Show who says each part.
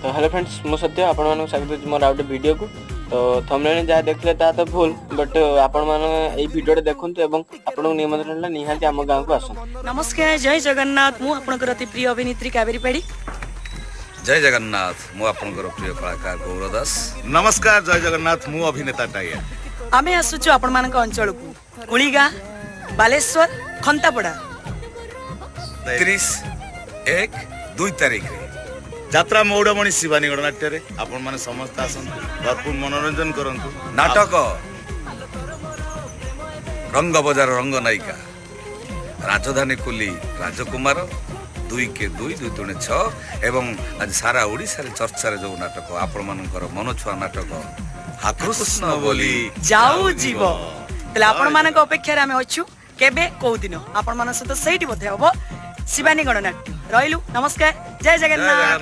Speaker 1: तो hello friends मु सत्य आपण मानक स्वागत मोर आउट वीडियो को। तो थंबनेल जहाँ देखले ता तो भूल बट आपण माने एई वीडियो देखंतु एवं आपण निमंत्रण ला निहाती हम गांव को आसन।
Speaker 2: नमस्कार जय जगन्नाथ मु आपनकर अति प्रिय अभिनेत्री कावेरी पेड़ी।
Speaker 3: जय जगन्नाथ मु आपनकर प्रिय कलाकार गौरव दास।
Speaker 4: नमस्कार जय जगन्नाथ मु अभिनेता टाइया।
Speaker 2: आमे आसुचु आपण मानक अंचल को कुळीगा बालेश्वर खंतापड़ा
Speaker 3: 31-1-2 तारीख रे
Speaker 4: यात्रा मौड़मणि शिवानी गणनाट्य रे आपण माने समस्त आसन भरपूर मनोरंजन करंतु।
Speaker 3: नाटक रंग बजार रंग नायिका राजधानी कुली राजकुमार 2-2-2-6 एवं आज सारा ओडिसा रे चर्चा रे जो नाटक आपण मानकर मनछुआ नाटक हाकृष्ण बोली
Speaker 2: जाऊ जीव तले आपण मानक अपेक्षा रे आमे अछु केबे को दिन आपण मान सहित सेठी बथे हबो शिवानी गणनाट्य। रहिलु नमस्कार जय जगन्नाथ।